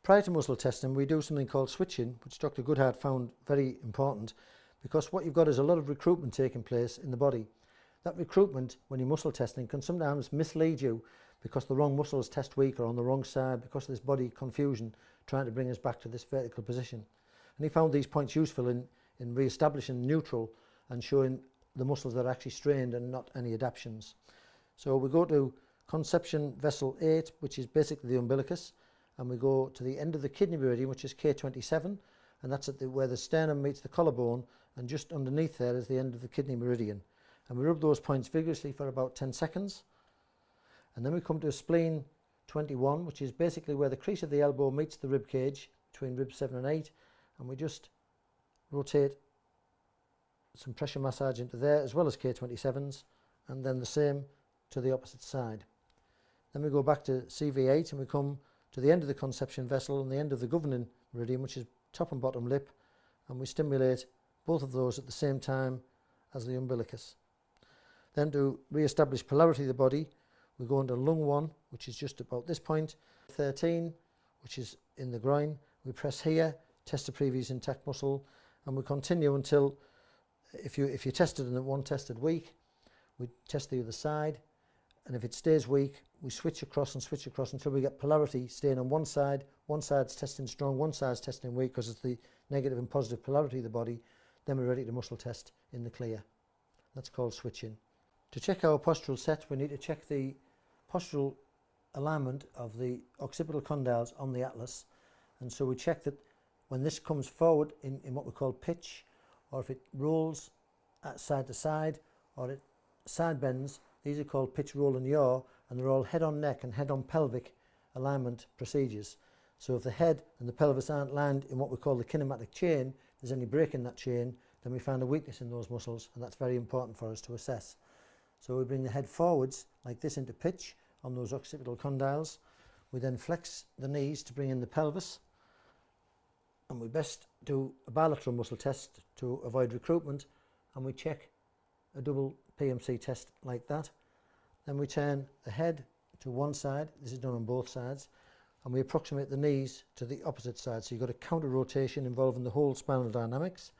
Prior to muscle testing, we do something called switching, which Dr. Goodhart found very important, because what you've got is a lot of recruitment taking place in the body. That recruitment, when you're muscle testing, can sometimes mislead you because the wrong muscles test weak or on the wrong side, because of this body confusion trying to bring us back to this vertical position. And he found these points useful in re-establishing neutral and showing the muscles that are actually strained and not any adaptations. So we go to conception vessel 8, which is basically the umbilicus, and we go to the end of the kidney meridian, which is K27, and that's at where the sternum meets the collarbone, and just underneath there is the end of the kidney meridian. And we rub those points vigorously for about 10 seconds. And then we come to spleen 21, which is basically where the crease of the elbow meets the rib cage between ribs 7 and 8, and we just rotate some pressure massage into there as well as K27s, and then the same to the opposite side. Then we go back to CV8 and we come to the end of the conception vessel and the end of the governing meridian, which is top and bottom lip, and we stimulate both of those at the same time as the umbilicus. Then to re-establish polarity of the body, we go into lung 1, which is just about this point, 13, which is in the groin. We press here, test the previous intact muscle, and we continue until, if you tested and one tested weak, we test the other side, and if it stays weak, we switch across until we get polarity staying on one side's testing strong, one side's testing weak because it's the negative and positive polarity of the body. Then we're ready to muscle test in the clear. That's called switching. To check our postural set, we need to check the postural alignment of the occipital condyles on the atlas, and so we check that when this comes forward in what we call pitch, or if it rolls side to side, or it side bends, these are called pitch, roll and yaw, and they're all head on neck and head on pelvic alignment procedures. So if the head and the pelvis aren't lined in what we call the kinematic chain, if there's any break in that chain, then we find a weakness in those muscles, and that's very important for us to assess. So we bring the head forwards like this into pitch on those occipital condyles. We then flex the knees to bring in the pelvis, and we best do a bilateral muscle test to avoid recruitment, and we check a double PMC test like that. Then we turn the head to one side, this is done on both sides, and we approximate the knees to the opposite side. So you've got a counter rotation involving the whole spinal dynamics.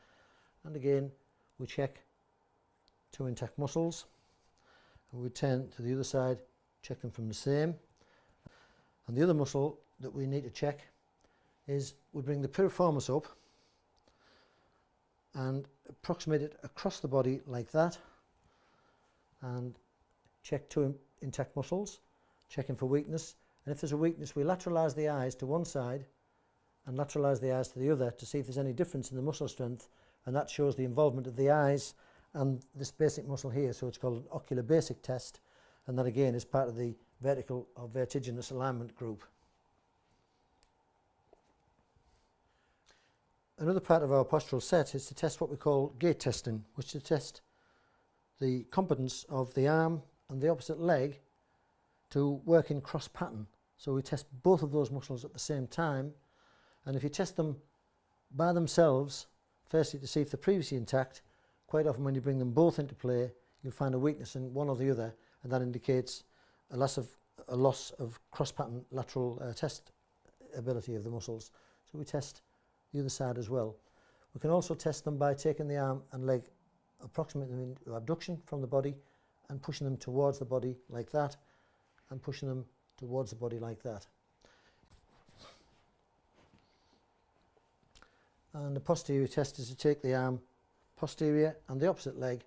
And again, we check two intact muscles, and we turn to the other side, check them from the same. And the other muscle that we need to check is we bring the piriformis up and approximate it across the body like that, and check two intact muscles, checking for weakness. And if there's a weakness, we lateralise the eyes to one side and lateralise the eyes to the other to see if there's any difference in the muscle strength, and that shows the involvement of the eyes and this basic muscle here. So it's called an ocular basic test, and that again is part of the vertical or vertiginous alignment group. Another part of our postural set is to test what we call gait testing, which is to test the competence of the arm and the opposite leg to work in cross pattern. So we test both of those muscles at the same time, and if you test them by themselves, firstly to see if they're previously intact, quite often when you bring them both into play, you'll find a weakness in one or the other, and that indicates a loss of cross pattern lateral test ability of the muscles. So we test the other side as well. We can also test them by taking the arm and leg, approximate them into abduction from the body and pushing them towards the body like that, and pushing them towards the body like that. And the posterior test is to take the arm posterior and the opposite leg,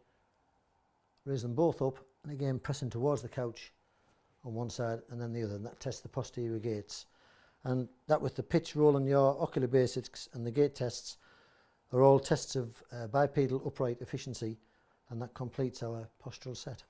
raise them both up, and again pressing towards the couch on one side and then the other, and that tests the posterior gaits. And that, with the pitch, roll and yaw, ocular basics and the gait tests, are all tests of bipedal upright efficiency, and that completes our postural set.